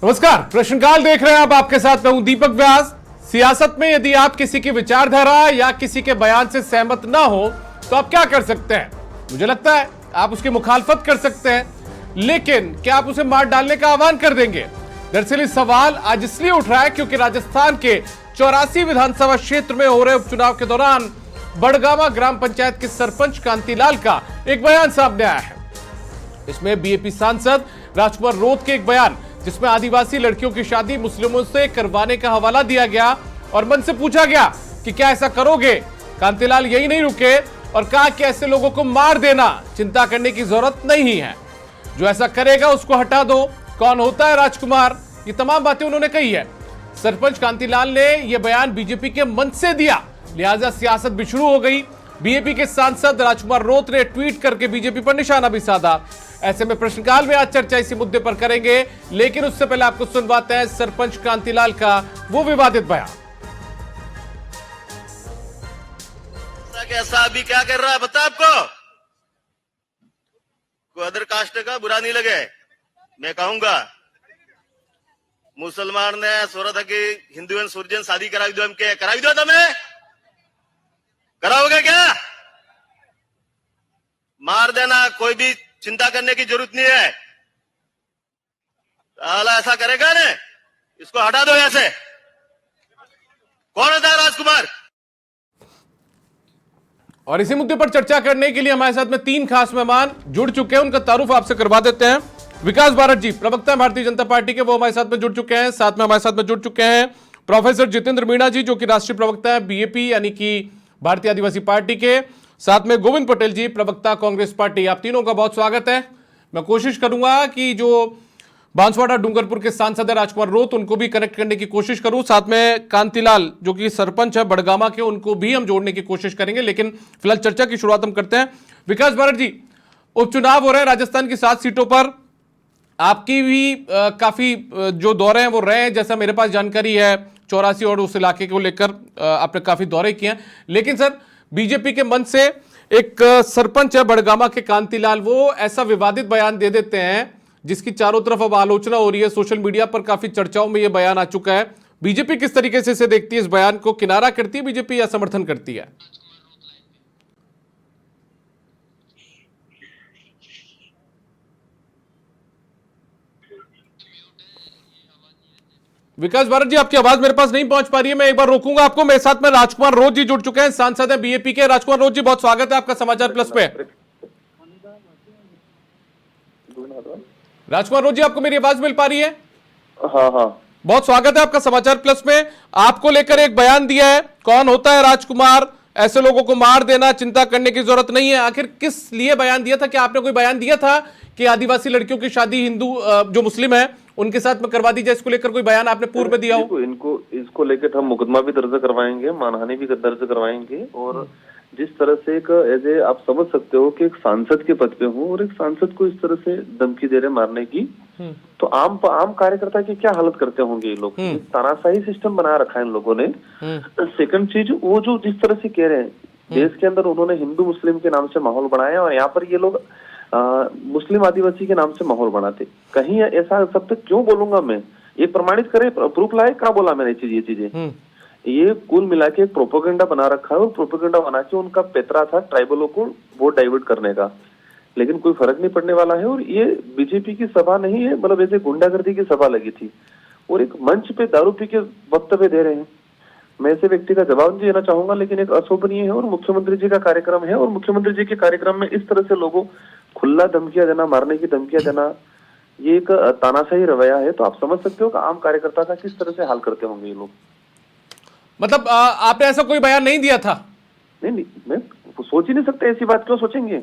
नमस्कार, प्रश्नकाल देख रहे हैं आप। आपके साथ मैं हूं दीपक व्यास। सियासत में यदि आप किसी की विचारधारा या किसी के बयान से सहमत ना हो तो आप क्या कर सकते हैं? मुझे लगता है आप उसकी मुखालफत कर सकते हैं, लेकिन क्या आप उसे मार डालने का आह्वान कर देंगे? दरअसल ये सवाल आज इसलिए उठ रहा है क्योंकि राजस्थान के 84 विधानसभा क्षेत्र में हो रहे उपचुनाव के दौरान बड़गामा ग्राम पंचायत के सरपंच कांतिलाल का एक बयान सामने आया है। इसमें बीएपी सांसद राजकुमार रोत के एक बयान, जिसमें आदिवासी लड़कियों की शादी मुस्लिमों से करवाने का हवाला दिया गया और मन से पूछा गया कि क्या ऐसा करोगे? कांतिलाल यही नहीं रुके और कहा कि ऐसे लोगों को मार देना, चिंता करने की जरूरत नहीं है, जो ऐसा करेगा उसको हटा दो। कौन होता है राजकुमार? ये तमाम बातें उन्होंने कही है। सरपंच कांतिलाल ने यह बयान बीजेपी के मंच से दिया, लिहाजा सियासत भी शुरू हो गई। बीजेपी के सांसद राजकुमार रोत ने ट्वीट करके बीजेपी पर निशाना भी साधा। ऐसे में प्रश्नकाल में आज चर्चा इसी मुद्दे पर करेंगे, लेकिन उससे पहले आपको सुनवाते हैं सरपंच कांतिलाल का वो विवादित बयान। कैसा अभी क्या कर रहा है बता आपको? कोई अदर कास्ट का बुरा नहीं लगे, मैं कहूंगा मुसलमान ने सोरा था कि हिंदू एंड सूर्यन शादी कराई दो, हम के कराई दो, तुम्हें कराओगे क्या? मार देना, कोई भी चिंता करने की जरूरत नहीं है। ऐसा करेगा ने, इसको हटा दो यहां से। कौन होता है राजकुमार? और इसी मुद्दे पर चर्चा करने के लिए हमारे साथ में तीन खास मेहमान जुड़ चुके हैं, उनका तारुफ आपसे करवा देते हैं। विकास भारत जी, प्रवक्ता भारतीय जनता पार्टी के, वो हमारे साथ में जुड़ चुके हैं। साथ में हमारे साथ में जुड़ चुके हैं प्रोफेसर जितेंद्र मीणा जी, जो कि राष्ट्रीय प्रवक्ता है बीएपी यानी कि भारतीय आदिवासी पार्टी के। साथ में गोविंद पटेल जी, प्रवक्ता कांग्रेस पार्टी। आप तीनों का बहुत स्वागत है। मैं कोशिश करूंगा कि जो बांसवाड़ा डूंगरपुर के सांसद है राजकुमार रोत, उनको भी कनेक्ट करने की कोशिश करूं। साथ में कांतिलाल जो कि सरपंच है बड़गामा के, उनको भी हम जोड़ने की कोशिश करेंगे। लेकिन फिलहाल चर्चा की शुरुआत हम करते हैं। विकास भारत जी, उपचुनाव हो रहे हैं राजस्थान की 7 सीटों पर, आपकी भी काफी जो दौरे हैं वो रहे हैं, जैसा मेरे पास जानकारी है 84 और उस इलाके को लेकर आपने काफी दौरे किए हैं। लेकिन सर, बीजेपी के मंच से एक सरपंच है बड़गामा के कांतिलाल, वो ऐसा विवादित बयान दे देते हैं जिसकी चारों तरफ अब आलोचना हो रही है। सोशल मीडिया पर काफी चर्चाओं में यह बयान आ चुका है। बीजेपी किस तरीके से इसे देखती है? इस बयान को किनारा करती है बीजेपी या समर्थन करती है? विकास भारत जी, आपकी आवाज मेरे पास नहीं पहुंच पा रही है, मैं एक बार रोकूंगा आपको। मेरे साथ में राजकुमार रोत जी जुड़ चुके हैं, सांसद है बीएपी के। राजकुमार रोत जी, बहुत स्वागत है आपका समाचार प्लस पे। राजकुमार रोत जी, आपको मेरी आवाज मिल पा रही है? हाँ हाँ, बहुत स्वागत है आपका समाचार प्लस में। आपको लेकर एक बयान दिया है, कौन होता है राजकुमार? ऐसे लोगों को मार देना, चिंता करने की जरूरत नहीं है। आखिर किस लिए बयान दिया था? क्या आपने कोई बयान दिया था कि आदिवासी लड़कियों की शादी हिंदू जो मुस्लिम है उनके साथ में करवा दी जाए? इसको लेकर कोई बयान आपने पूर्व में दिया हो? इसको लेकर हम मुकदमा भी दर्ज करवाएंगे, मानहानि भी दर्ज करवाएंगे। और जिस तरह से एक एज आप समझ सकते हो कि एक सांसद के पद पे हूँ और एक सांसद को इस तरह से धमकी दे रहे मारने की, तो आम कार्यकर्ता की क्या हालत करते होंगे ये लोग। तानाशाही सिस्टम बना रखा है इन लोगों ने। सेकंड चीज, वो जो जिस तरह से कह रहे हैं, देश के अंदर उन्होंने हिंदू मुस्लिम के नाम से माहौल बनाया और यहाँ पर ये लोग मुस्लिम आदिवासी के नाम से माहौल बनाते। कहीं ऐसा शब्द क्यों बोलूंगा मैं? ये प्रमाणित करे, प्रूफ लाए, क्या बोला मैंने ये चीजें। ये कुल मिला के एक प्रोपेगेंडा बना रखा है और प्रोपेगेंडा बना के उनका पेतरा था ट्राइबलों को वोट डाइवर्ट करने का, लेकिन कोई फर्क नहीं पड़ने वाला है। और ये बीजेपी की सभा नहीं है, मतलब ऐसे गुंडागर्दी की सभा लगी थी और एक मंच पे दारू पी के वक्तव्य दे रहे हैं। मैं ऐसे व्यक्ति का जवाब नहीं देना चाहूंगा, लेकिन एक अशोभनीय है और मुख्यमंत्री जी का कार्यक्रम है और मुख्यमंत्री जी के कार्यक्रम में इस तरह से लोगों खुला धमकियां देना, मारने की धमकियां देना, ये एक तानाशाही रवैया है। तो आप समझ सकते हो कि आम कार्यकर्ता का किस तरह से हाल करते होंगे ये लोग। मतलब आपने ऐसा कोई बयान नहीं दिया था? नहीं, मैं सोच ही नहीं सकते, ऐसी बात क्यों सोचेंगे?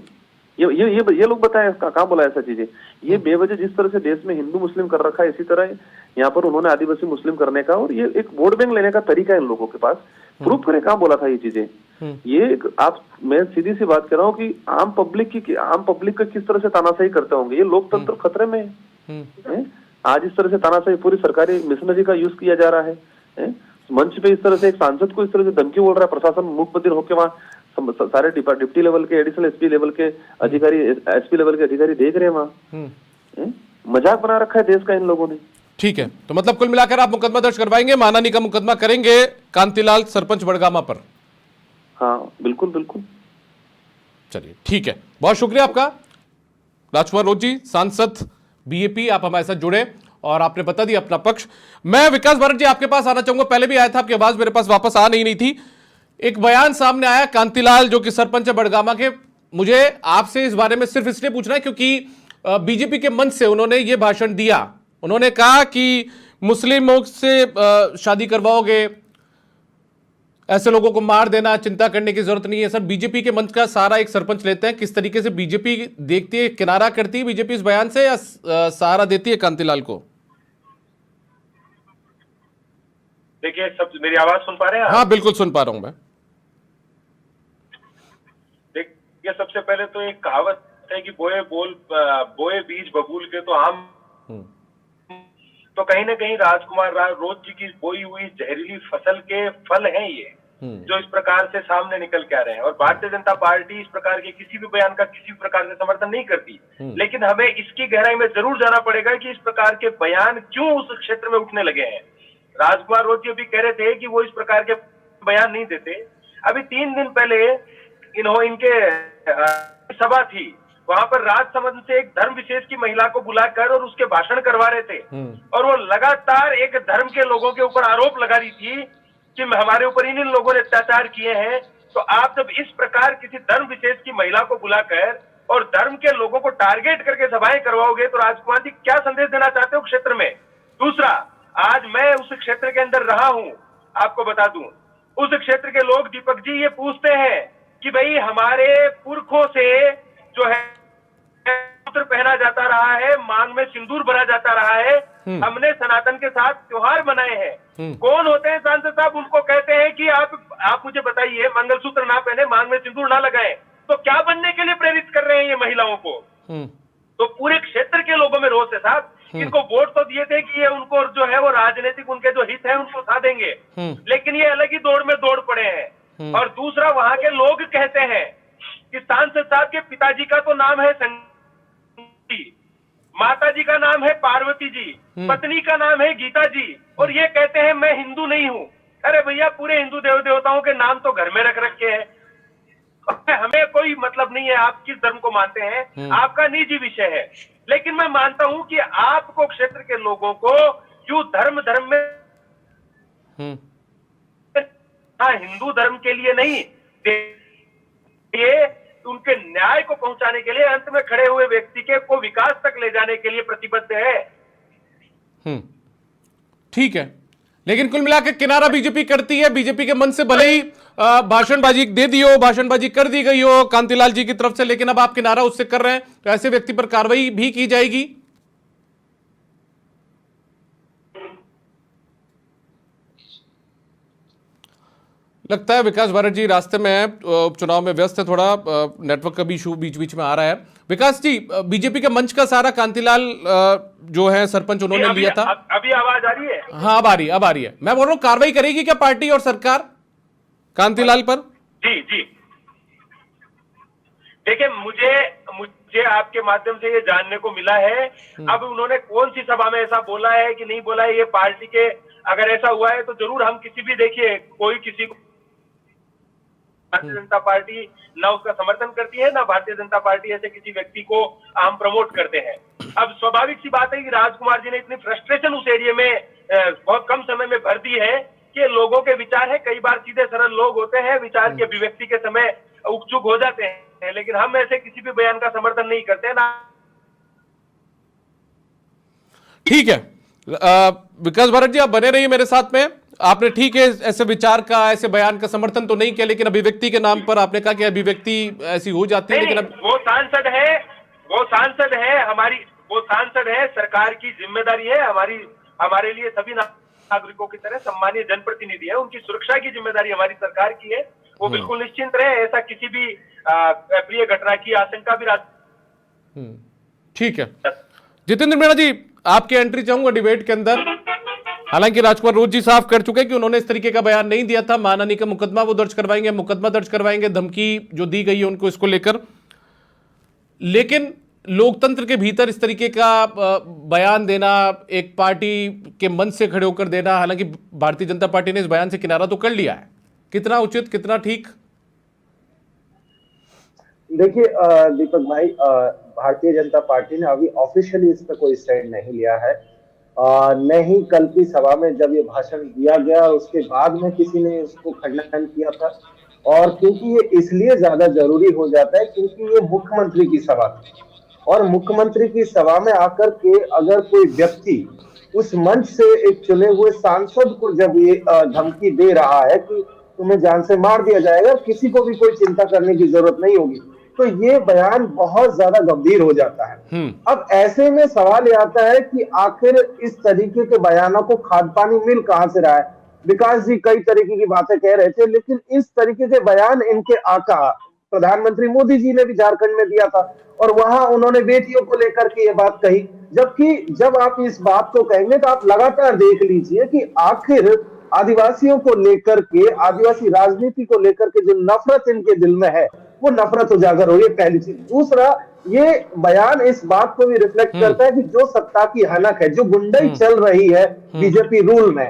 ये लोग बताएं कहाँ बोला ऐसा चीजें। ये बेवजह जिस तरह से देश में हिंदू मुस्लिम कर रखा है, इसी तरह यहाँ पर उन्होंने आदिवासी मुस्लिम करने का, और ये एक वोट बैंक लेने का तरीका है इन लोगों के पास। प्रूफ करें कहाँ बोला था ये चीजें। ये मैं सीधी सी बात कर रहा हूँ कि आम पब्लिक का किस तरह से तानाशाही करते होंगे। ये लोकतंत्र खतरे में है। आज इस तरह से तानाशाही पूरी सरकारी मिशनरी का यूज किया जा रहा है। मंच पे इस तरह से एक सांसद को इस तरह से धमकी बोल रहा है, प्रशासन मुख बधिर होकर वहाँ सारे डिप्टी लेवल के, एडिशनल एसपी लेवल के अधिकारी, एसपी लेवल के अधिकारी देख रहे हैं वहाँ। मजाक बना रखा है देश का इन लोगों ने। ठीक है, तो मतलब कुल मिलाकर आप मुकदमा दर्ज करवाएंगे, मानहानि का मुकदमा करेंगे कांतिलाल सरपंच बड़गामा पर? हाँ बिल्कुल बिल्कुल। चलिए ठीक है, बहुत शुक्रिया आपका राजकुमार रोज जी, सांसद बीएपी, आप हमारे साथ जुड़े और आपने बता दिया अपना पक्ष। मैं विकास भारत जी आपके पास आना चाहूंगा, पहले भी आया था, आपकी आवाज मेरे पास वापस आ नहीं थी। एक बयान सामने आया कांतिलाल जो कि सरपंच है बड़गामा के, मुझे आपसे इस बारे में सिर्फ इसलिए पूछना है क्योंकि बीजेपी के मंच से उन्होंने ये भाषण दिया, उन्होंने कहा कि मुस्लिमों से शादी करवाओगे, ऐसे लोगों को मार देना, चिंता करने की जरूरत नहीं है। सर बीजेपी के मंच का सारा एक सरपंच लेते हैं, किस तरीके से बीजेपी देखती है, किनारा करती है बीजेपी इस बयान से या सहारा देती है कांतिलाल को? देखिए, सब मेरी आवाज सुन पा रहे हैं आप? हाँ बिल्कुल सुन पा रहा हूं मैं। देखिए, सबसे पहले तो एक कहावत है कि बोए बीज बबूल के तो आम, तो कहीं ना कहीं राजकुमार रोज जी की बोई हुई जहरीली फसल के फल हैं ये, जो इस प्रकार से सामने निकल के आ रहे हैं। और भारतीय जनता पार्टी इस प्रकार के किसी भी बयान का किसी भी प्रकार से समर्थन नहीं करती, लेकिन हमें इसकी गहराई में जरूर जाना पड़ेगा कि इस प्रकार के बयान क्यों उस क्षेत्र में उठने लगे हैं। राजकुमार रोज जी अभी कह रहे थे कि वो इस प्रकार के बयान नहीं देते। अभी 3 दिन पहले इनके सभा थी, वहां पर राजसमंद से एक धर्म विशेष की महिला को बुलाकर और उसके भाषण करवा रहे थे, और वो लगातार एक धर्म के लोगों के ऊपर आरोप लगा रही थी कि हमारे ऊपर इन लोगों ने अत्याचार किए हैं। तो आप जब इस प्रकार किसी धर्म विशेष की महिला को बुलाकर और धर्म के लोगों को टारगेट करके सभाएं करवाओगे, तो राजकुमार जी क्या संदेश देना चाहते हो क्षेत्र में? दूसरा, आज मैं उस क्षेत्र के अंदर रहा हूं, आपको बता दूं, उस क्षेत्र के लोग दीपक जी ये पूछते हैं कि भाई हमारे पुरखों से जो है सूत्र पहना जाता रहा है, मांग में सिंदूर भरा जाता रहा है, हमने सनातन के साथ त्योहार मनाए हैं। कौन होते हैं सांसद साहब? उनको कहते हैं कि आप मुझे बताइए, मंगलसूत्र ना पहने, मांग में सिंदूर ना लगाएं, तो क्या बनने के लिए प्रेरित कर रहे हैं ये महिलाओं को? तो पूरे क्षेत्र के लोगों में रोष है साहब। इनको वोट तो दिए थे कि ये उनको जो है वो राजनीतिक उनके जो हित है उनको उठा देंगे, लेकिन ये अलग ही दौड़ में दौड़ पड़े हैं। और दूसरा, वहां के लोग कहते हैं कि सांसद साहब के पिताजी का तो नाम है संगीता, माता जी का नाम है पार्वती जी, पत्नी का नाम है गीता जी, और ये कहते हैं मैं हिंदू नहीं हूँ। अरे भैया, पूरे हिंदू देव देवताओं के नाम तो घर में रख रखे हैं, हमें कोई मतलब नहीं है आप किस धर्म को मानते हैं, आपका निजी विषय है। लेकिन मैं मानता हूं कि आपको क्षेत्र के लोगों को यूं धर्म में हिंदू धर्म के लिए नहीं, ये उनके न्याय को पहुंचाने के लिए, अंत में खड़े हुए व्यक्ति को विकास तक ले जाने के लिए प्रतिबद्ध है। ठीक है, लेकिन कुल मिलाकर किनारा बीजेपी करती है, बीजेपी के मन से भले ही भाषणबाजी दे दी हो, भाषणबाजी कर दी गई हो कांतिलाल जी की तरफ से, लेकिन अब आप किनारा उससे कर रहे हैं, तो ऐसे व्यक्ति पर कार्रवाई भी की जाएगी? लगता है विकास भारत जी रास्ते में है, उपचुनाव में व्यस्त है, थोड़ा नेटवर्क का भी इशू बीच बीच में आ रहा है। विकास जी, बीजेपी के मंच का सारा कांतिलाल जो है सरपंच उन्होंने लिया था। अभी आवाज आ रही है? हाँ अब आ रही है। मैं बोल रहा हूँ, कार्रवाई करेगी क्या पार्टी और सरकार कांतिलाल पर? जी देखिए, मुझे आपके माध्यम से ये जानने को मिला है। अब उन्होंने कौन सी सभा में ऐसा बोला है कि नहीं बोला है, ये पार्टी के, अगर ऐसा हुआ है तो जरूर हम किसी भी, देखिए कोई किसी को, भारतीय जनता पार्टी ना उसका समर्थन करती है, ना भारतीय जनता पार्टी ऐसे किसी व्यक्ति को हम प्रमोट करते हैं। अब स्वाभाविक सी बात है कि राजकुमार जी ने इतनी फ्रस्ट्रेशन उस एरिया में बहुत कम समय में भर दी है कि लोगों के विचार है, कई बार सीधे सरल लोग होते हैं, विचार की अभिव्यक्ति के समय उकचुक हो जाते हैं, लेकिन हम ऐसे किसी भी बयान का समर्थन नहीं करते ना। ठीक है, विकास भारत जी आप बने रहिए मेरे साथ में। आपने ठीक है ऐसे विचार का, ऐसे बयान का समर्थन तो नहीं किया, लेकिन अभिव्यक्ति के नाम पर आपने कहा कि अभिव्यक्ति ऐसी हो जाती है, लेकिन अब वो सांसद है हमारी, वो सांसद है, सरकार की जिम्मेदारी है, हमारे लिए सभी नागरिकों की तरह सम्मानीय जनप्रतिनिधि है, उनकी सुरक्षा की जिम्मेदारी हमारी सरकार की है। वो बिल्कुल निश्चिंत रहे, ऐसा किसी भी अप्रिय घटना की आशंका भी ठीक है। जितेंद्र मीणा जी, आपकी एंट्री चाहूंगा डिबेट के अंदर। हालांकि राजकुमार रोज जी साफ कर चुके हैं कि उन्होंने इस तरीके का बयान नहीं दिया था, मानहानि का मुकदमा वो दर्ज करवाएंगे, धमकी जो दी गई है उनको इसको लेकर। लेकिन लोकतंत्र के भीतर इस तरीके का बयान देना, एक पार्टी के मंच से खड़े होकर देना, हालांकि भारतीय जनता पार्टी ने इस बयान से किनारा तो कर लिया है, कितना उचित, कितना ठीक? देखिए दीपक भाई, भारतीय जनता पार्टी ने अभी ऑफिशियली इस पर कोई स्टैंड नहीं लिया है। न ही कल की सभा में जब ये भाषण दिया गया उसके बाद में किसी ने उसको खंडन किया था। और क्योंकि ये इसलिए ज्यादा जरूरी हो जाता है क्योंकि ये मुख्यमंत्री की सभा थी, और मुख्यमंत्री की सभा में आकर के अगर कोई व्यक्ति उस मंच से एक चुने हुए सांसद को जब ये धमकी दे रहा है कि तुम्हें जान से मार दिया जाएगा, किसी को भी कोई चिंता करने की जरूरत नहीं होगी, तो ये बयान बहुत ज्यादा गंभीर हो जाता है। अब ऐसे में सवाल ये आता है कि आखिर इस तरीके के बयानों को खाद पानी मिल कहां से रहा है। विकास जी कई तरीके की बातें कह रहे थे, लेकिन इस तरीके के बयान इनके आका प्रधानमंत्री मोदी जी ने भी झारखंड में दिया था, और वहां उन्होंने बेटियों को लेकर के ये बात कही। जबकि जब आप इस बात को कहेंगे तो आप लगातार देख लीजिए कि आखिर आदिवासियों को लेकर के, आदिवासी राजनीति को लेकर के जो नफरत इनके दिल में है वो नफरत उजागर हो रही है, पहली चीज। दूसरा, ये बयान इस बात को भी रिफ्लेक्ट करता है कि जो सत्ता की हनक है, जो गुंडाई चल रही है बीजेपी रूल में,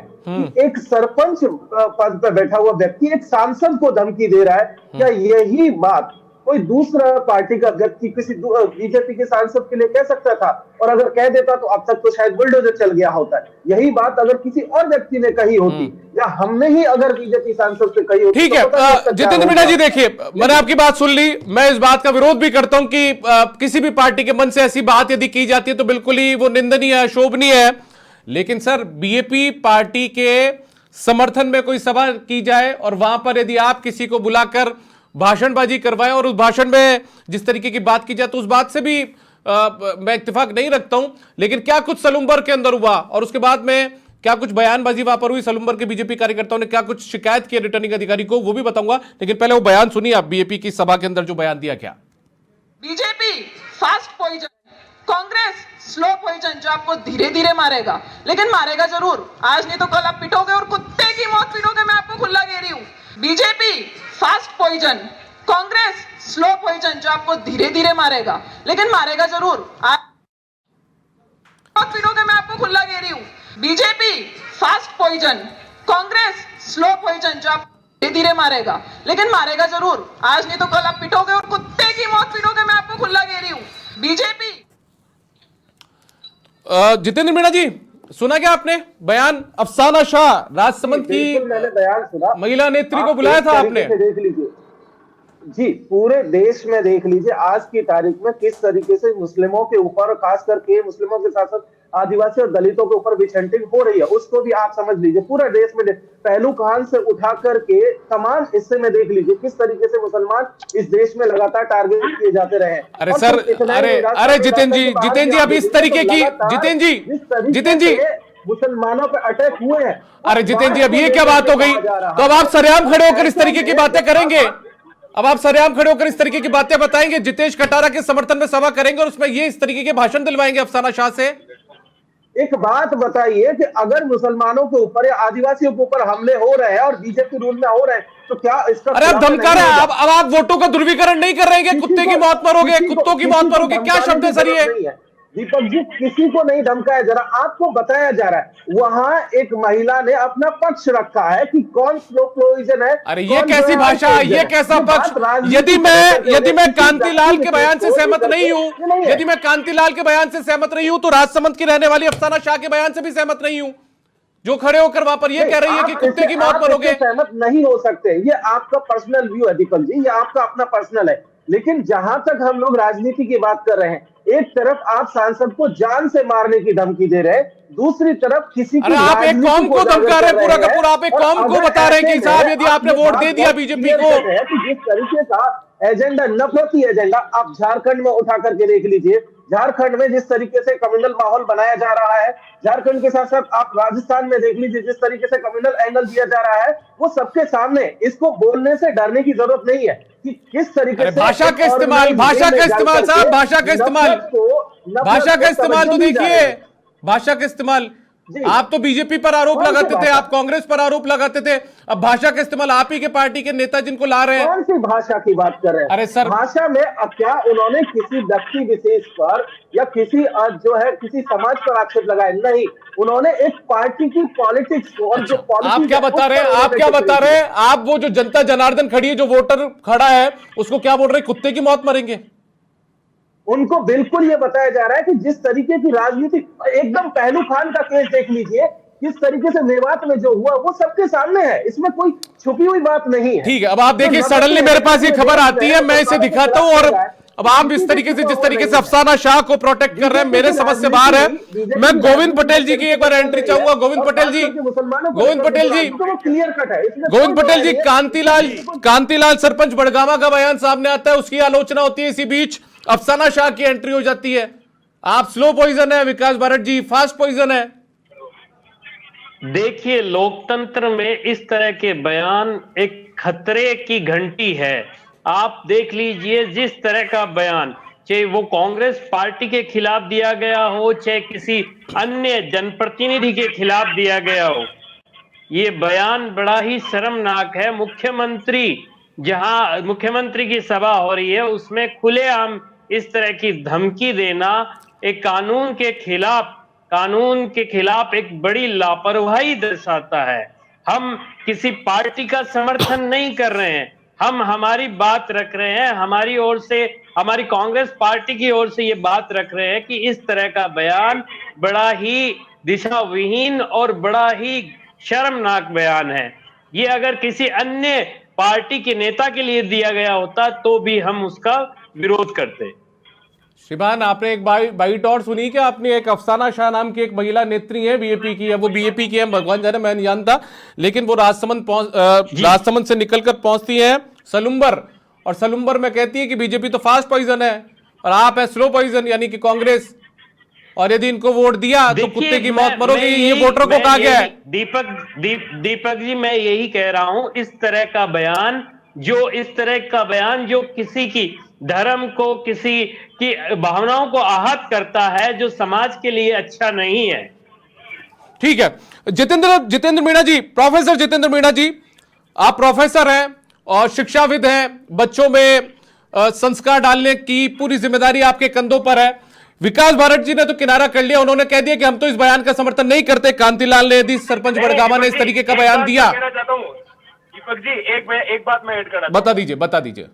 एक सरपंच पद पर बैठा हुआ व्यक्ति एक सांसद को धमकी दे रहा है, क्या यही बात कोई दूसरा पार्टी का व्यक्ति किसी बीजेपी के सांसद के लिए कह सकता था? और अगर कह देता तो अब तक तो शायद बुलडोजर चल गया होता है। यही बात अगर किसी और व्यक्ति ने कही होती या हमने ही अगर बीजेपी सांसद से कही होती। ठीक है जितेंद्र मीणा जी, देखिए मैंने आपकी बात सुन ली, मैं इस बात का विरोध भी करता हूं कि किसी भी पार्टी के मन से ऐसी बात यदि की जाती है तो बिल्कुल ही वो निंदनीय है, शोभनीय है। लेकिन सर, बीजेपी पार्टी के समर्थन में कोई सभा की जाए और वहां पर यदि आप किसी को बुलाकर भाषणबाजी करवाएं और उस भाषण में जिस तरीके की बात की जाए तो उस बात से भी मैं इत्तेफाक नहीं रखता हूं। लेकिन क्या कुछ सलूम्बर के अंदर हुआ और उसके बाद में क्या कुछ बयानबाजी वहां पर हुई, सलूम्बर के बीजेपी कार्यकर्ताओं ने क्या कुछ शिकायत की रिटर्निंग अधिकारी को, वो भी बताऊंगा। लेकिन पहले वो बयान सुनिए आप, बीजेपी की सभा के अंदर जो बयान दिया क्या। BJP fast poison, Congress slow poison जो आपको धीरे धीरे मारेगा, लेकिन मारेगा जरूर। आज नहीं तो कल आप पिटोगे और कुत्ते की मौत पिटोगे, मैं आपको खुला कह रही हूं। BJP fast poison, Congress slow poison जो आपको धीरे धीरे मारेगा, लेकिन मारेगा जरूर। आप मौत पिटोगे, मैं आपको खुला कह रही हूं। BJP fast poison, Congress slow poison जो आप धीरे धीरे मारेगा, लेकिन मारेगा जरूर। आज नहीं तो कल आप पिटोगे और कुत्ते की मौत पिटोगे, मैं आपको खुला कह रही हूं। बीजेपी जितेंद्र मीणा जी, सुना क्या आपने बयान? अफसाना शाह, राजसमंद की मैंने बयान सुना, महिला नेत्री को बुलाया था आपने। देख लीजिए जी, पूरे देश में देख लीजिए आज की तारीख में किस तरीके से मुस्लिमों के ऊपर, खास करके मुस्लिमों के साथ साथ आदिवासी और दलितों के ऊपर बिछंटिंग हो रही है, उसको भी आप समझ लीजिए। पूरा देश में पहलू कान से उठा करके तमाम हिस्से में देख लीजिए किस तरीके से मुसलमान इस देश में लगातार टारगेट किए जाते रहे। अरे सर, अरे जितेंद्र जी अभी इस तरीके की, जितेंद्र जी मुसलमानों पे अटैक हुए हैं। अरे जितेंद्र जी, अब ये क्या बात हो गई? तो अब आप सरेआम खड़े होकर इस तरीके की बातें करेंगे? अब आप सरेआम खड़े होकर इस तरीके की बातें बताएंगे, जितेश कटारा के समर्थन में सभा करेंगे और उसमें ये इस तरीके के भाषण दिलवाएंगे अफसाना शाह से? एक बात बताइए कि अगर मुसलमानों के ऊपर या आदिवासियों के ऊपर हमले हो रहे हैं और बीजेपी रूल में हो रहे हैं तो क्या इसका, अरे आप धमका रहे हैं, अब आप वोटों का दुर्वीकरण नहीं कर रहे हैं? कुत्ते की मौत मरोगे, कुत्तों की मौत मरोगे, क्या शब्द है सर ये? दीपक जी, किसी को नहीं धमकाया जा रहा, आपको बताया जा रहा है। वहां एक महिला ने अपना पक्ष रखा है कि कौन स्लो पॉइजन है। अरे ये कैसी भाषा, ये कैसा पक्ष? यदि मैं कांतिलाल के बयान से सहमत नहीं हूं, यदि मैं कांतिलाल के बयान से सहमत नहीं हूं तो राजसमंद की रहने वाली अफसाना शाह के बयान से भी सहमत नहीं हूं, जो खड़े होकर वहां पर ये कह रही है कि कुत्ते की मौत मरोगे। सहमत नहीं हो सकते, ये आपका पर्सनल व्यू है दीपक जी, ये आपका अपना पर्सनल है। लेकिन जहां तक हम लोग राजनीति की बात कर रहे हैं, एक तरफ आप सांसद को जान से मारने की धमकी दे रहे हैं, दूसरी तरफ किसी की, आप एक कौम को धमका रहे हैं, पूरा का पूरा आप एक कौम को बता रहे हैं कि साहब यदि आपने वोट दे दिया बीजेपी को, जिस तरीके का एजेंडा, नफरती एजेंडा आप झारखंड में उठा करके देख लीजिए। झारखंड में जिस तरीके से कम्युनल माहौल बनाया जा रहा है, झारखंड के साथ साथ आप राजस्थान में देख लीजिए जिस तरीके से कम्युनल एंगल दिया जा रहा है, वो सबके सामने, इसको बोलने से डरने की जरूरत नहीं है कि किस तरीके से भाषा का इस्तेमाल, भाषा का इस्तेमाल साहब, भाषा का इस्तेमाल, भाषा का इस्तेमाल तो देखिए, भाषा का इस्तेमाल जी। आप तो बीजेपी पर आरोप कौन सी लगाते थे, भाषा? आप कांग्रेस पर आरोप लगाते थे, अब भाषा का इस्तेमाल आप ही के पार्टी के नेता जिनको ला रहे हैं। कौन सी भाषा की बात कर रहे हैं? अरे सर, भाषा में अब क्या उन्होंने किसी व्यक्ति विशेष पर या किसी जो है किसी समाज पर आक्षेप लगाया? नहीं, उन्होंने एक पार्टी की पॉलिटिक्स को और जो आप पॉलिटिक्स क्या बता रहे हैं, आप क्या बता रहे हैं? आप वो जो जनता जनार्दन खड़ी है, जो वोटर खड़ा है, उसको क्या बोल रहे हैं? कुत्ते की मौत मरेंगे। उनको बिल्कुल ये बताया जा रहा है कि जिस तरीके की राजनीति, एकदम पहलू खान का केस देख लीजिए, किस तरीके से मेवात में जो हुआ वो सबके सामने है, इसमें कोई छुपी हुई बात नहीं है। ठीक है, अब आप देखिए, सडनली मेरे पास ये खबर आती है, मैं इसे दिखाता हूं, और अब आप इस तरीके से, जिस तरीके से अफसाना शाह को प्रोटेक्ट कर रहे हैं, मेरे समझ से बाहर है। मैं गोविंद पटेल जी की एक बार एंट्री चाहूंगा। गोविंद पटेल जी, गोविंद पटेल जी, क्लियर कट है। गोविंद पटेल जी, कांतिलाल सरपंच बड़गामा का बयान सामने आता है, उसकी आलोचना होती है, इसी बीच अफसाना शाह की एंट्री हो जाती है। आप स्लो पॉइजन है, विकास भारत जी फास्ट पॉइजन है। देखिए, लोकतंत्र में इस तरह के बयान एक खतरे की घंटी है। आप देख लीजिए, जिस तरह का बयान, चाहे वो कांग्रेस पार्टी के खिलाफ दिया गया हो, चाहे किसी अन्य जनप्रतिनिधि के खिलाफ दिया गया हो, ये बयान बड़ा ही शर्मनाक है। जहां मुख्यमंत्री की सभा हो रही है, उसमें खुलेआम इस तरह की धमकी देना एक कानून के खिलाफ एक बड़ी लापरवाही दर्शाता है। हम किसी पार्टी का समर्थन नहीं कर रहे हैं, हम हमारी बात रख रहे हैं, हमारी ओर से, हमारी कांग्रेस पार्टी की ओर से ये बात रख रहे हैं कि इस तरह का बयान बड़ा ही दिशा विहीन और बड़ा ही शर्मनाक बयान है। ये अगर किसी अन्य पार्टी के नेता के लिए दिया गया होता तो भी हम उसका विरोध करते। श्रीमान, आपने एक बाइट और सुनी क्या? आपने एक अफसाना शाह नाम की एक महिला नेत्री है, बीएपी की है, वो बीएपी की है, भगवान जाने, मैं नहीं जानता, लेकिन वो राजसमंद से निकलकर पहुंचती है सलुम्बर, और सलुम्बर में कहती है कि बीजेपी तो फास्ट पॉइजन है और आप है स्लो पॉइजन, यानी कि कांग्रेस, और यदि इनको वोट दिया तो कुत्ते की मौत मरोगी। ये वोटर को कहा गया है। दीपक जी, मैं यही कह रहा हूं, इस तरह का बयान जो किसी की धर्म को, किसी की भावनाओं को आहत करता है, जो समाज के लिए अच्छा नहीं है। ठीक है, जितेंद्र मीणा जी, प्रोफेसर जितेंद्र मीणा जी, आप प्रोफेसर हैं और शिक्षाविद हैं, बच्चों में संस्कार डालने की पूरी जिम्मेदारी आपके कंधों पर है। विकास भारत जी ने तो किनारा कर लिया, उन्होंने कह दिया कि हम तो इस बयान का समर्थन नहीं करते। कांतिलाल ने, यदि सरपंच बड़गामा ने इस तरीके का बयान दिया। दीपक जी, एक बात मैं ऐड करना बता दीजिए।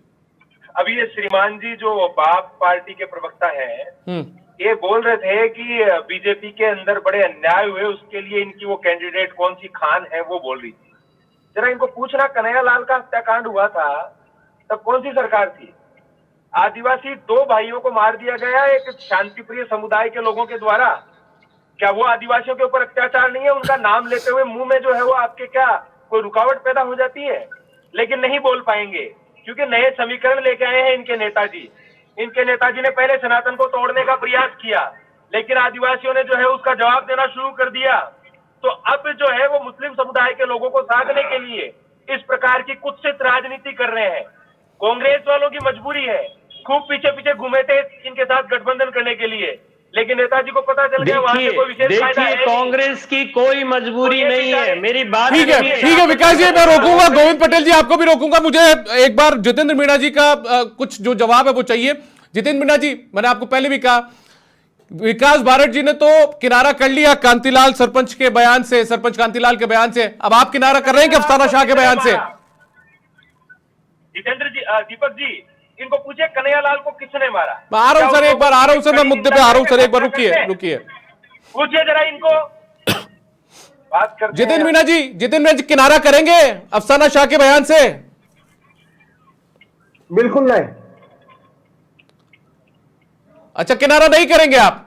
अभी ये श्रीमान जी जो बाप पार्टी के प्रवक्ता हैं, ये बोल रहे थे कि बीजेपी के अंदर बड़े अन्याय हुए, उसके लिए इनकी वो कैंडिडेट कौन सी खान है वो बोल रही थी। जरा इनको पूछना, कन्हैयालाल का हत्याकांड हुआ था तब कौन सी सरकार थी? आदिवासी 2 भाइयों को मार दिया गया एक शांतिप्रिय समुदाय के लोगों के द्वारा। क्या वो आदिवासियों के ऊपर अत्याचार नहीं है? उनका नाम लेते हुए मुंह में जो है वो आपके क्या कोई रुकावट पैदा हो जाती है? लेकिन नहीं बोल पाएंगे क्योंकि नए समीकरण लेके आए हैं इनके नेताजी। इनके नेताजी ने पहले सनातन को तोड़ने का प्रयास किया, लेकिन आदिवासियों ने जो है उसका जवाब देना शुरू कर दिया। तो अब जो है वो मुस्लिम समुदाय के लोगों को साधने के लिए इस प्रकार की कुत्सित राजनीति कर रहे हैं। कांग्रेस वालों की मजबूरी है, खूब पीछे घूमे थे इनके साथ गठबंधन करने के लिए, लेकिन नेताजी को पता चल गया वहां से कोई विशेष फायदा है। कांग्रेस की कोई मजबूरी नहीं है, मेरी बात ठीक है विकास जी, मैं रोकूंगा। गोविंद पटेल जी, आपको भी रोकूंगा। मुझे एक बार जितेंद्र मीणा जी का कुछ जो जवाब है वो चाहिए। जितेंद्र मीणा जी, मैंने आपको पहले भी कहा, विकास भारत जी ने तो किनारा कर लिया कांतिलाल सरपंच के बयान से, सरपंच कांतिलाल के बयान से। अब आप किनारा कर रहे हैं कि अफसाना शाह के बयान से? जितेंद्र जी, दीपक जी, इनको पूछे कन्हैयालाल को किसने मारा? मैं आ रहा हूं सर, एक बार आ रहा हूं सर, मैं मुद्दे पे आ रहा हूं सर, एक बार रुकिए। पूछिए जरा इनको। बात करते जितेंद्र मीणा जी किनारा करेंगे अफसाना शाह के बयान से? बिल्कुल नहीं। अच्छा, किनारा नहीं करेंगे आप?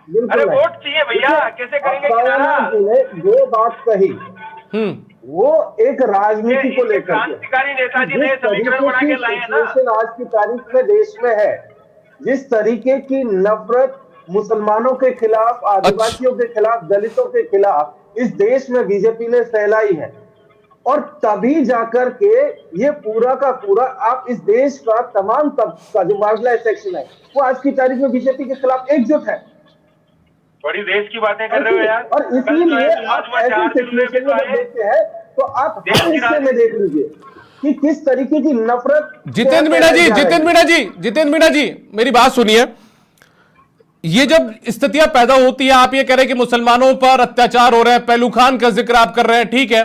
अरे वोट चाहिए भैया, कैसे करेंगे किनारा? जो बात कही वो एक राजनीति को लेकर क्रांतिकारी नेताजी ने समीकरण बना के लाए हैं ना। आज की तारीख में देश में है, जिस तरीके की नफरत मुसलमानों के खिलाफ, आदिवासियों के खिलाफ, दलितों के खिलाफ इस देश में बीजेपी ने फैलाई है, और तभी जाकर के ये पूरा का पूरा आप इस देश का तमाम तबका जो मार्जिनलाइज्ड सेक्शन है वो आज की तारीख में बीजेपी के खिलाफ एकजुट है। बड़ी देश की बातें कर रहे हो यार। और इसीलिए आप ऐसी सिचुएशन में जब देखते हैं तो आप हर हिस्से में देख लीजिए कि किस तरीके की नफरत। जितेंद्र मीणा जी मेरी बात सुनिए। ये जब स्थितियां पैदा होती है, आप ये कह रहे हैं कि मुसलमानों पर अत्याचार हो रहे हैं, पहलू खान का जिक्र आप कर रहे हैं, ठीक है।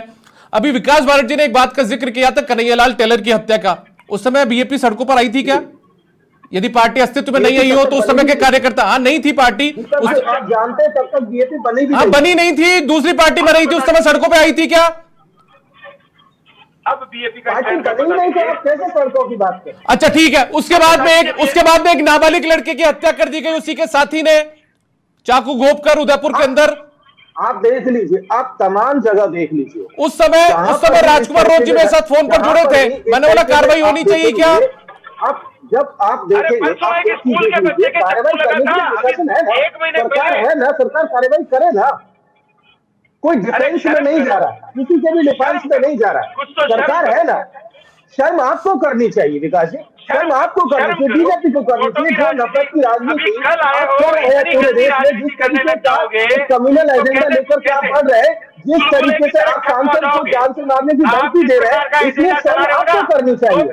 अभी विकास बारट जी ने एक बात का जिक्र किया था, कन्हैयालाल टेलर की हत्या का। उस समय बीजेपी सड़कों पर आई थी क्या? यदि पार्टी अस्तित्व में नहीं आई हो तो उस समय के कार्यकर्ता, हाँ नहीं थी पार्टी, आप जानते हैं तब तक बीजेपी बनी भी नहीं, बनी नहीं थी, दूसरी पार्टी में रही थी, उस समय सड़कों पे आई थी क्या? अब बीजेपी का पार्टी बनी नहीं तो आप कैसे सड़कों की बात करें? अच्छा ठीक है। उसके बाद में एक नाबालिग लड़के की हत्या कर दी गई, उसी के साथी ने चाकू घोंप कर उदयपुर के अंदर। आप देख लीजिए, आप तमाम जगह देख लीजिए। उस समय राजकुमार रोज जी मेरे साथ फोन पर जुड़े थे, मैंने बोला कार्रवाई होनी चाहिए क्या? आप जब आप देखेंगे, कार्रवाई करने की प्रशासन है ना, सरकार है ना, सरकार कार्रवाई करे ना। कोई डिफेंस में नहीं जा रहा, किसी के भी डिफेंस में नहीं जा रहा, सरकार है ना। शर्म आपको करनी चाहिए विकास जी, शर्म आपको करनी चाहिए, बीजेपी को करनी चाहिए। जो नफरत की राजनीति आप कर रहे हैं पूरे देश में, जिस तरीके का कम्युनल एजेंडा लेकर के आप बढ़ रहे हैं, जिस तरीके से आप सांसद को जान से मारने की धमकी दे रहे हैं, इसलिए शर्म आपको करनी चाहिए।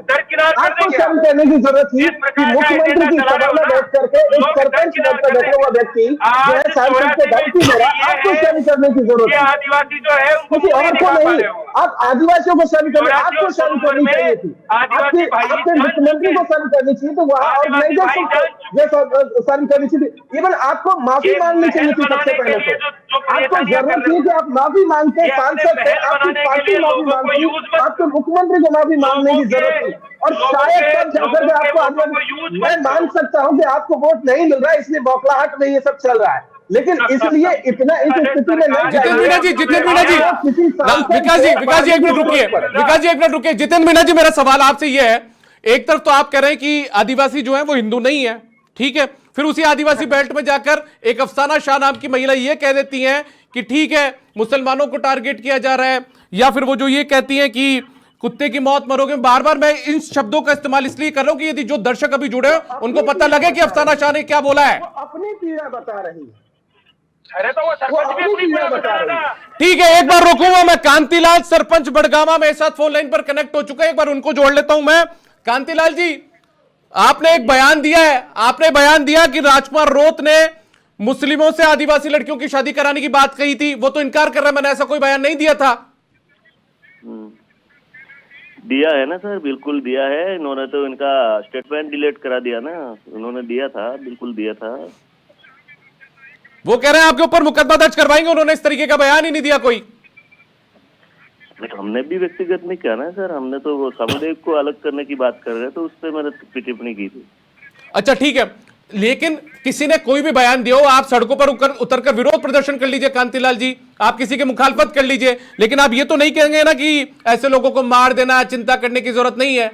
आपको शर्म करने की जरूरत थी कि मुख्यमंत्री की सभा में बैठ करके एक सरपंच पद पर बैठा हुआ व्यक्ति जो है सांसद को धमकी दे रहा है, आपको शर्म करने की जरूरत है, आदिवासी जो है किसी और को नहीं। आप आदिवासियों को शर्म करनी, आपको शर्म करनी चाहिए थी, आपके मुख्यमंत्री को शर्म करनी चाहिए, तो वहां ऑर्गेनाइजेशन को शर्म करनी चाहिए। इवन आपको माफी मांगनी चाहिए थी सबसे पहले तो। आपको जरूरत थी कि आप माफी मांगते, सांसद से आपकी पार्टी माफी मांगती, आपके मुख्यमंत्री को माफी मांगने की जरूरत थी। और शायद तब जाकर के आपको, मैं मान सकता हूं कि आपको वोट नहीं मिल रहा है इसलिए बौखलाहट में ये सब चल रहा है, लेकिन इसलिए इतना इस स्थिति में नहीं। जितेंद्र मीणा जी एक मिनट रुकिए। जितेंद्र मीणा जी, मेरा सवाल आपसे यह है, एक तरफ तो आप कह रहे हैं कि आदिवासी जो है वो हिंदू नहीं है, ठीक है, फिर उसी आदिवासी बेल्ट में जाकर एक अफसाना शाह नाम की महिला ये कह देती हैं कि ठीक है मुसलमानों को टारगेट किया जा रहा है, या फिर वो जो ये कहती हैं कि कुत्ते की मौत मरोगे। बार बार मैं इन शब्दों का इस्तेमाल इसलिए कर रहा हूं कि यदि जो दर्शक अभी जुड़े हैं उनको पता लगे कि अफसाना शाह ने क्या बोला है। अपनी पीड़ा बता रही है। अरे तो वो सरपंच भी अपनी पीड़ा बता रहा है। ठीक है, एक बार रोकूंगा मैं। कांतिलाल सरपंच बड़गामा मेरे साथ फोन लाइन पर कनेक्ट हो चुका है, एक बार उनको जोड़ लेता हूं मैं। कांतिलाल जी, आपने एक बयान दिया है, आपने बयान दिया कि राजकुमार रोत ने मुस्लिमों से आदिवासी लड़कियों की शादी कराने की बात कही थी, वो तो इनकार कर रहे हैं, मैंने ऐसा कोई बयान नहीं दिया था। दिया है ना सर, बिल्कुल दिया है। इन्होंने तो इनका स्टेटमेंट डिलीट करा दिया ना, उन्होंने दिया था, बिल्कुल दिया था। वो कह रहे हैं आपके ऊपर मुकदमा दर्ज करवाएंगे, उन्होंने इस तरीके का बयान ही नहीं दिया कोई। हमने भी व्यक्तिगत नहीं किया ना सर, हमने तो वो सामुदायिक को अलग करने की बात कर रहे थे, उस पर मैंने टिप्पणी की थी। अच्छा ठीक है, लेकिन किसी ने कोई भी बयान दिया हो, आप सड़कों पर उतरकर विरोध प्रदर्शन कर लीजिए कांतिलाल जी, आप किसी की मुखालफत कर लीजिए, लेकिन आप ये तो नहीं कहेंगे ना कि ऐसे लोगों को मार देना, चिंता करने की जरूरत नहीं है।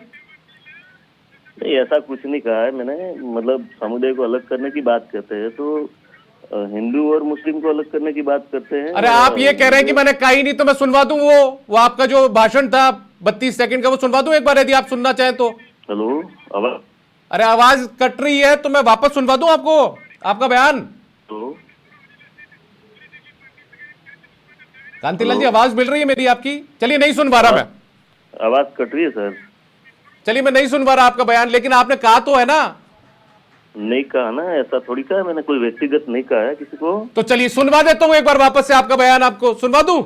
नहीं, ऐसा कुछ नहीं कहा है मैंने, मतलब समुदाय को अलग करने की बात करते हैं तो हिंदू और मुस्लिम को अलग करने की बात करते हैं। अरे आप ये कह रहे हैं कि मैंने कहा ही नहीं, तो मैं सुनवा दूं वो आपका जो भाषण था 32 सेकंड का, वो सुनवा दूं एक बार यदि आप सुनना चाहें तो। हेलो, आवाज, अरे आवाज कट रही है तो मैं वापस सुनवा दूं आपको आपका बयान। तो कांतिलाल जी आवाज मिल रही है मेरी आपकी? चलिए नहीं सुन पा रहा मैं, आवाज कट रही है सर। चलिए मैं नहीं सुन पा रहा आपका बयान, लेकिन आपने कहा तो है ना। नहीं कहा ना, ऐसा थोड़ी कहा मैंने, कोई व्यक्तिगत नहीं कहा है किसी को। तो चलिए सुनवा देता हूं एक बार वापस से आपका बयान, आपको सुनवा दूं?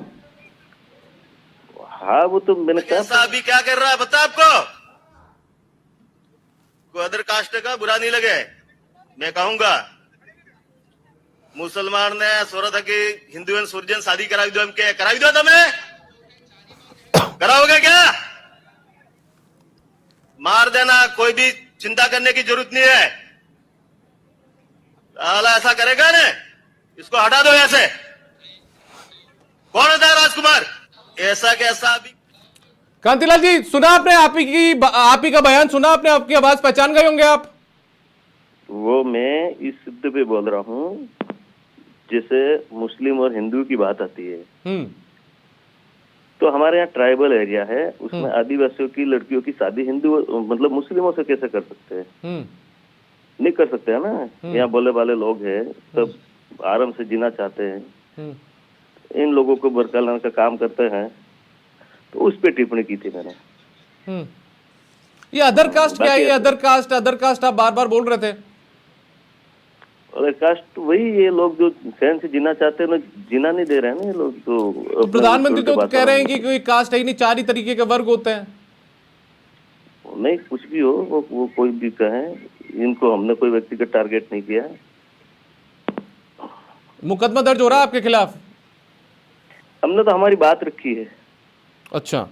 हाँ वो तो मैंने कहा। अभी क्या कर रहा है बता आपको, कोई अदर कास्ट का बुरा नहीं लगे, मैं कहूंगा मुसलमान ने सोरा था कि हिंदू एंड सूर्यन शादी कराई दो, हमके कराई दो, तुम्हें कराओगे क्या? मार देना, कोई भी चिंता करने की जरूरत नहीं है। ऐसा करेगा ना, इसको हटा दो यहाँ से। कौन होता है राजकुमार? ऐसा कैसा अभी कांतिलाल जी सुना आपने, आप ही का बयान सुना आपने, आपकी आवाज पहचान गए होंगे आप। वो मैं इस सिद्ध पे बोल रहा हूँ, जैसे मुस्लिम और हिंदू की बात आती है तो हमारे यहाँ ट्राइबल एरिया है, उसमें आदिवासियों की लड़कियों की शादी हिंदू मतलब मुस्लिमों से कैसे कर सकते हैं? नहीं कर सकते है ना। यहाँ बोले वाले लोग हैं सब आराम से जीना चाहते हैं, इन लोगों को बरकरार का काम करते हैं, तो उस पे टिप्पणी की थी मैंने। ये अदर कास्ट क्या है? ये अदर कास्ट आप बार बार बोल रहे थे। अदर कास्ट वही ये लोग जो चैन से जीना चाहते हैं ना, जीना नहीं दे रहे हैं ना ये लोग। तो प्रधानमंत्री तो कह रहे हैं कि कोई कास्ट है ही नहीं, 4 ही तरीके के वर्ग होते हैं। नहीं, कुछ भी हो, वो कोई भी कहे, इनको हमने कोई व्यक्तिगत टारगेट नहीं किया। मुकदमा दर्ज हो रहा है आपके खिलाफ? हमने तो हमारी बात रखी है। अच्छा,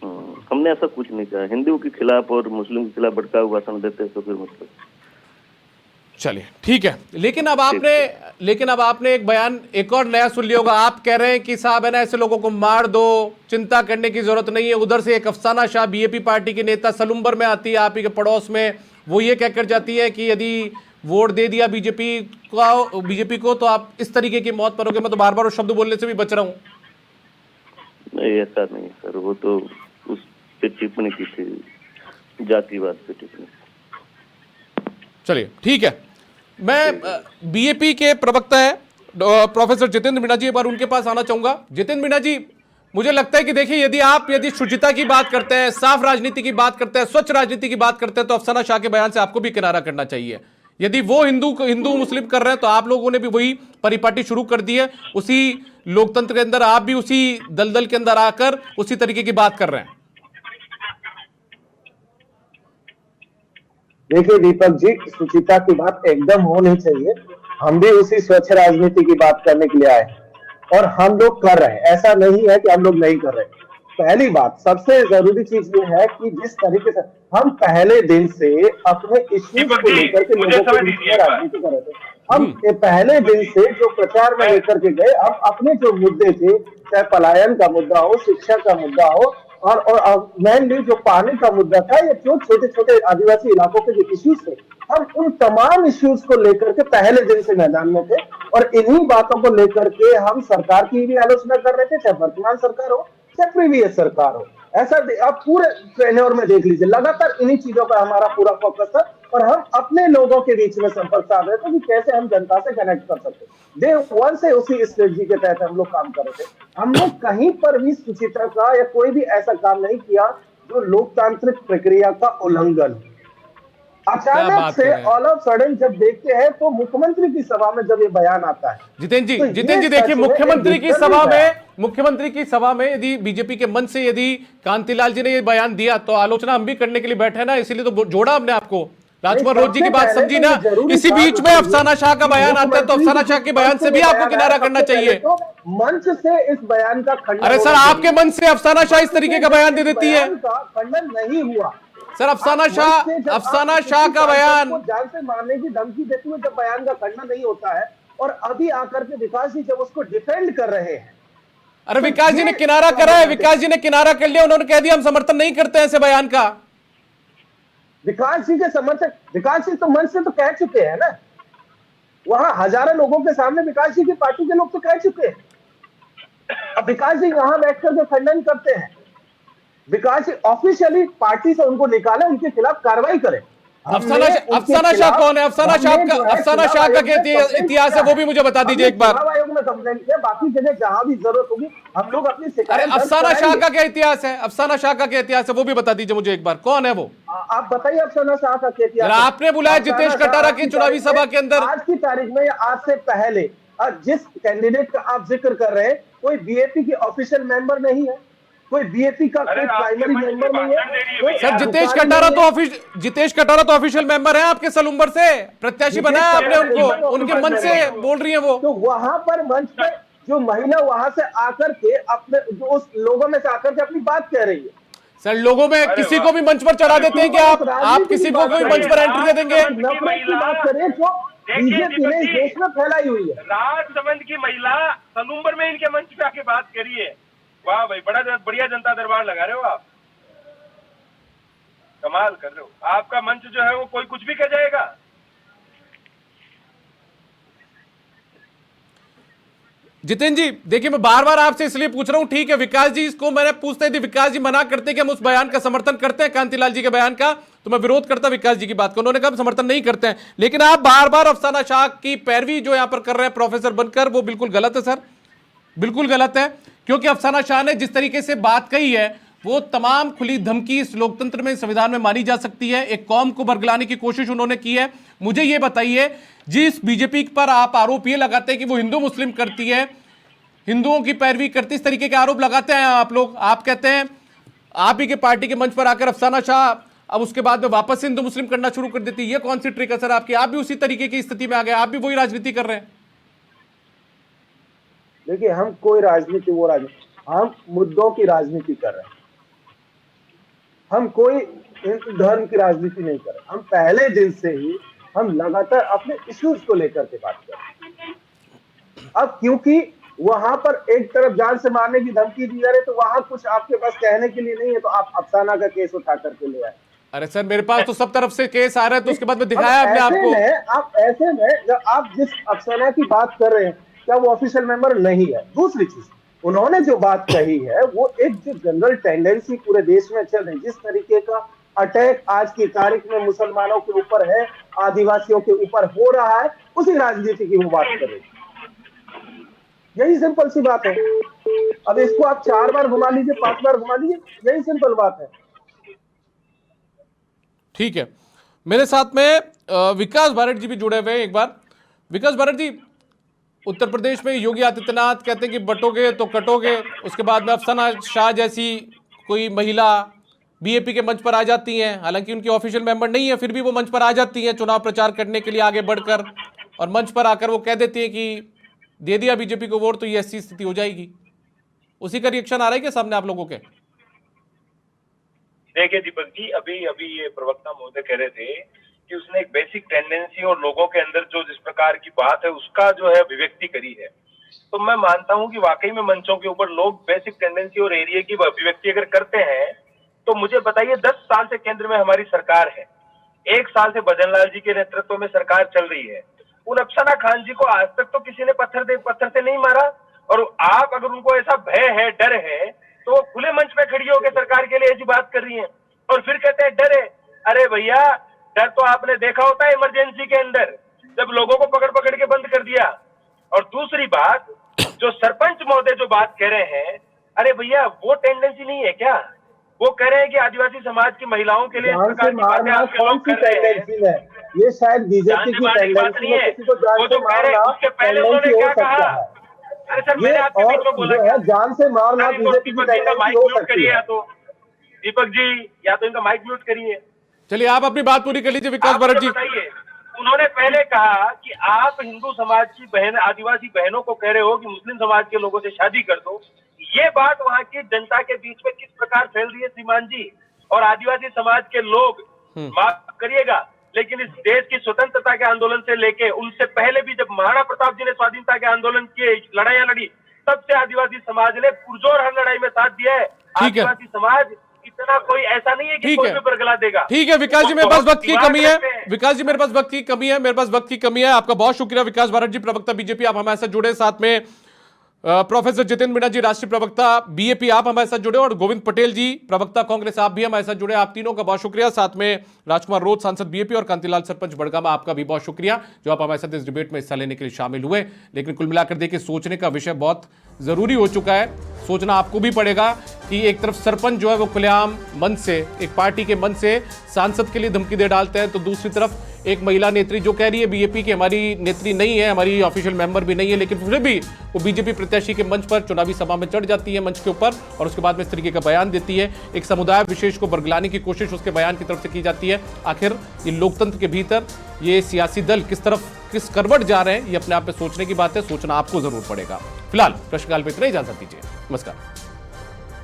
हमने ऐसा कुछ नहीं कहा। हिंदुओं के खिलाफ और मुस्लिम के खिलाफ भड़का हुआ भाषण देते हैं तो फिर मतलब चलिए ठीक है। लेकिन अब आपने एक बयान एक और नया सुन लिया होगा। आप कह रहे हैं कि साहब है ना, ऐसे लोगों को मार दो, चिंता करने की जरूरत नहीं है। उधर से एक अफसाना शाह बीजेपी पार्टी की नेता सलुम्बर में आती है, आप ही के पड़ोस में, वो ये कहकर जाती है कि यदि वोट दे दिया बीजेपी को तो आप इस तरीके की मौत मरोगे। मैं तो बार बार उस शब्द बोलने से भी बच रहा हूँ। नहीं, ऐसा नहीं सर, वो तो उस पे टिप्पणी की थी, जातिवाद पे टिप्पणी। चलिए ठीक है। मैं बीजेपी के प्रवक्ता है प्रोफेसर जितेंद्र मीणा जी, एक बार उनके पास आना चाहूंगा। जितेंद्र मीणा जी, मुझे लगता है कि देखिए, यदि शुचिता की बात करते हैं, साफ राजनीति की बात करते हैं, स्वच्छ राजनीति की बात करते हैं, तो अफसाना शाह के बयान से आपको भी किनारा करना चाहिए। यदि वो हिंदू मुस्लिम कर रहे हैं तो आप लोगों ने भी वही परिपाटी शुरू कर दी है। उसी लोकतंत्र के अंदर आप भी उसी दलदल के अंदर आकर उसी तरीके की बात कर रहे हैं। देखिए दीपक जी, सुचिता की बात एकदम होनी चाहिए। हम भी उसी स्वच्छ राजनीति की बात करने के लिए आए और हम लोग कर रहे हैं। ऐसा नहीं है कि हम लोग नहीं कर रहे। पहली बात, सबसे जरूरी चीज ये है कि जिस तरीके से हम पहले दिन से अपने इश्यूज को लेकर के लोगों के बीच में राजनीति कर रहे थे, हम पहले दिन से जो प्रचार में लेकर के गए, हम अपने जो मुद्दे थे, चाहे पलायन का मुद्दा हो, शिक्षा का मुद्दा हो, और मेनली जो पानी का मुद्दा था, या जो छोटे छोटे आदिवासी इलाकों के जो इश्यूज थे, हम उन तमाम इश्यूज को लेकर के पहले दिन से मैदान में थे। और इन्हीं बातों को लेकर के हम सरकार की भी आलोचना कर रहे थे, चाहे वर्तमान सरकार हो चाहे प्रीवियस सरकार हो। ऐसा आप पूरे टेन्योर में देख लीजिए, लगातार इन्हीं चीजों पर हमारा पूरा फोकस था। और हम अपने लोगों के बीच में संपर्क साध रहे थे कि कैसे हम जनता से कनेक्ट कर सकते। डे वन से उसी स्ट्रेटजी के तहत हम लोग काम कर रहे थे। हमने कहीं पर भी सुचिता का या कोई भी ऐसा काम नहीं किया जो लोकतांत्रिक प्रक्रिया का उल्लंघन। अचानक से ऑल ऑफ सडन जब देखते हैं तो मुख्यमंत्री की सभा में जब ये बयान आता है, जितेंद्र जी देखिए, मुख्यमंत्री की सभा में यदि बीजेपी के मन से यदि कांतिलाल जी ने ये बयान दिया तो आलोचना हम भी करने के लिए बैठे हैं ना, इसीलिए तो जोड़ा हमने आपको। राजकुमार रोज जी की बात समझी ना। इसी बीच में अफसाना शाह का बयान आता है तो अफसाना शाह के बयान से भी आपको किनारा करना चाहिए। मंच से इस बयान का खंडन, अरे सर, आपके मन से अफसाना शाह इस तरीके का बयान दे देती है। खंडन नहीं हुआ सर। अफसाना शाह का बयान जान से मारने की धमकी देते हुए जब बयान का खंडन नहीं होता है, और अभी आकर के विकास जी जब उसको डिफेंड कर रहे हैं। अरे विकास जी ने किनारा करा है, विकास जी ने किनारा कर लिया, उन्होंने कह दिया हम समर्थन नहीं करते ऐसे बयान का। विकास जी के समर्थक, विकास जी तो मंच से तो कह चुके हैं ना, वहां हजारों लोगों के सामने विकास जी की पार्टी के लोग तो कह चुके हैं। अब विकास जी वहां बैठकर जो खंडन करते हैं, विकास जी ऑफिशियली पार्टी से उनको निकाले, उनके खिलाफ कार्रवाई करें। अफसाना शाह कौन है? अफसाना शाह का क्या इतिहास है वो भी मुझे बता दीजिए एक बार। आयोग में कंप्लेंट किया, बाकी जगह जहां भी जरूरत होगी हम लोग अपनी शिकायत। अफसाना शाह का क्या इतिहास है? अफसाना शाह का क्या इतिहास है वो भी बता दीजिए मुझे एक बार। कौन है वो? आप बताइए अफसाना शाह का क्या इतिहास। आपने बुलाया जितेश कटारा की चुनावी सभा के अंदर, आज की तारीख में या आज से पहले जिस कैंडिडेट का आप जिक्र कर रहे हैं, कोई बीएपी की ऑफिशियल मेंबर नहीं है, कोई बीएपी का कोई प्राइमरी मेंबर नहीं है। सर जितेश कटारा तो ऑफिशियल मेंबर है आपके सलुम्बर से, प्रत्याशी बनाया आपने उनको, उनके मन से बोल रही है वो। तो वहां पर मंच पे जो महिला वहां से आकर के अपने जो उस लोगों में से आकर के अपनी बात कह रही है। सर लोगों में किसी को भी मंच पर चढ़ा देते हैं कि आप किसी को कोई मंच पर एंट्री दे देंगे? नफरत की बात करें जो बीजेपी ने इस देश में फैलाई हुई है। राजसमंद की महिला सलूम्बर में इनके मंच पे आके बात करी है। वाह भाई, बड़ा बढ़िया जनता दरबार लगा रहे हो आप, कमाल कर रहे हो। आपका मंच जो है वो कोई कुछ भी कह जाएगा। जितेंद्र जी देखिए, मैं बार बार आपसे इसलिए पूछ रहा हूं, ठीक है विकास जी इसको मैंने पूछते थे, विकास जी मना करते कि हम उस बयान का समर्थन करते हैं कांतिलाल जी के बयान का, तो मैं विरोध करता विकास जी की बात को, उन्होंने कहा समर्थन नहीं करते हैं। लेकिन आप बार बार अफसाना शाह की पैरवी जो यहां पर कर रहे हैं प्रोफेसर बनकर, वो बिल्कुल गलत है सर, बिल्कुल गलत है। क्योंकि अफसाना शाह ने जिस तरीके से बात कही है वो तमाम खुली धमकी इस लोकतंत्र में, संविधान में मानी जा सकती है। एक कौम को बरगलाने की कोशिश उन्होंने की है। मुझे ये बताइए, जिस बीजेपी पर आप आरोप ये लगाते हैं कि वो हिंदू मुस्लिम करती है, हिंदुओं की पैरवी करती, इस तरीके के आरोप लगाते हैं आप लोग, आप कहते हैं आप ही के पार्टी के मंच पर आकर अफसाना शाह अब उसके बाद में वापस से हिंदू मुस्लिम करना शुरू कर देती है। ये कौन सी ट्रिक है सर आपकी? आप भी उसी तरीके की स्थिति में आ गए, आप भी वही राजनीति कर रहे हैं। देखिए, हम कोई राजनीति हम मुद्दों की राजनीति कर रहे हैं, हम कोई धर्म की राजनीति नहीं कर रहे। हम पहले दिन से ही हम लगातार अपने इश्यूज को लेकर के बात कर रहे हैं। अब क्योंकि वहां पर एक तरफ जान से मारने की धमकी दी जा रही है, तो वहां कुछ आपके पास कहने के लिए नहीं है, तो आप अफसाना का केस उठा करके ले आए। अरे सर मेरे पास तो सब तरफ से केस आ रहे हैं, तो उसके बाद में दिखाया आपने आपको। आप ऐसे में जब आप जिस अफसाना की बात कर रहे हैं, क्या वो ऑफिशियल मेंबर नहीं है? दूसरी चीज, उन्होंने जो बात कही है वो एक जो जनरल टेंडेंसी पूरे देश में चल रही, जिस तरीके का अटैक आज की तारीख में मुसलमानों के ऊपर है, आदिवासियों के ऊपर हो रहा है, उसी राजनीति की वो बात कर रही है। यही सिंपल सी बात है। अब इसको आप 4 बार घुमा लीजिए, 5 बार घुमा लीजिए, यही सिंपल बात है। ठीक है, मेरे साथ में विकास भारत जी भी जुड़े हुए हैं। एक बार विकास भारत जी, उत्तर प्रदेश में योगी आदित्यनाथ कहते हैं कि बटोगे तो कटोगे, उसके बाद में अफसाना शाह जैसी कोई महिला बीएपी के मंच पर आ जाती हैं, हालांकि उनकी ऑफिशियल मेंबर नहीं है, फिर भी वो मंच पर आ जाती हैं चुनाव प्रचार करने के लिए आगे बढ़कर, और मंच पर आकर वो कह देती है कि दे दिया बीजेपी को वोट तो ये ऐसी स्थिति हो जाएगी। उसी का रिएक्शन आ रहा है क्या सामने आप लोगों के? देखिए दीपक जी, अभी ये प्रवक्ता महोदय कह रहे थे कि उसने एक बेसिक टेंडेंसी और लोगों के अंदर जो जिस प्रकार की बात है उसका जो है अभिव्यक्ति करी है। तो मैं मानता हूं कि वाकई में मंचों के ऊपर लोग बेसिक टेंडेंसी और एरिया की अभिव्यक्ति अगर करते हैं, तो मुझे बताइए 10 साल से केंद्र में हमारी सरकार है, 1 साल से भजन लाल जी के नेतृत्व में सरकार चल रही है। उन अफसाना खान जी को आज तक तो किसी ने पत्थर से नहीं मारा, और आप अगर उनको ऐसा भय है, डर है, तो वो खुले मंच पे खड़ी होकर सरकार के लिए ऐसी बात कर रही है और फिर कहते हैं डर है। अरे भैया, डर तो आपने देखा होता है इमरजेंसी के अंदर, जब लोगों को पकड़ पकड़ के बंद कर दिया। और दूसरी बात, जो सरपंच महोदय जो बात कह रहे हैं, अरे भैया वो टेंडेंसी नहीं है क्या? वो कह रहे हैं कि आदिवासी समाज की महिलाओं के लिए इस प्रकार की बातें आपके लोग कर रहे हैं। ये शायद बीजेपी की टेंडेंसी है, किसी को जान से मारना। उसके पहले उन्होंने क्या कहा? अरे सर, मैंने आपके बीच में बोला जान से मारना बीजेपी की टेंडेंसी हो सकती है। तो दीपक जी, या तो इनका माइक म्यूट करिए। चलिए आप अपनी बात पूरी कर लीजिए विकास भारत जी। उन्होंने पहले कहा कि आप हिंदू समाज की बहन, आदिवासी बहनों को कह रहे हो कि मुस्लिम समाज के लोगों से शादी कर दो। ये बात वहां की जनता के बीच में किस प्रकार फैल रही है श्रीमान जी। और आदिवासी समाज के लोग, माफ करिएगा, लेकिन इस देश की स्वतंत्रता के आंदोलन से लेके उनसे पहले भी जब महाराणा प्रताप जी ने स्वाधीनता के आंदोलन की लड़ाइयां लड़ी, तब से आदिवासी समाज ने पुरजोर हर लड़ाई में साथ दिया है। आदिवासी समाज इतना कोई ऐसा नहीं है कि कोई भी बरगला देगा। ठीक है विकास जी, मेरे पास वक्त की कमी है। विकास जी, मेरे पास वक्त की कमी है, मेरे पास वक्त की कमी है। आपका बहुत शुक्रिया विकास भारत जी, प्रवक्ता बीजेपी, आप हमारे साथ जुड़े। साथ में प्रोफेसर जितेंद्र मीणा जी, राष्ट्रीय प्रवक्ता बीएपी, आप हमारे साथ जुड़े, और गोविंद पटेल जी, प्रवक्ता कांग्रेस, आप भी हमारे साथ जुड़े। आप तीनों का बहुत शुक्रिया। साथ में राजकुमार रोज, सांसद बीएपी, और कांतिलाल सरपंच बड़गामा, आपका भी बहुत शुक्रिया जो आप हमारे साथ इस डिबेट में हिस्सा लेने के लिए शामिल हुए। लेकिन कुल मिलाकर देखिए, सोचने का विषय बहुत जरूरी हो चुका है। सोचना आपको भी पड़ेगा कि एक तरफ सरपंच जो है वो खुलेआम मन से, एक पार्टी के मन से सांसद के लिए धमकी दे डालते हैं, तो दूसरी तरफ एक महिला नेत्री जो कह रही है बीएपी की हमारी नेत्री नहीं है, हमारी ऑफिशियल मेंबर भी नहीं है, लेकिन फिर भी वो बीजेपी प्रत्याशी के मंच पर चुनावी सभा में चढ़ जाती है, मंच के ऊपर, और उसके बाद में इस तरीके का बयान देती है। एक समुदाय विशेष को बरगलाने की कोशिश उसके बयान की तरफ से की जाती है। आखिर ये लोकतंत्र के भीतर ये सियासी दल किस करवट जा रहे हैं, ये अपने आप में सोचने की बात है। सोचना आपको जरूर पड़ेगा। फिलहाल प्रश्नकाल में इतना ही, इजाजत दीजिए, नमस्कार।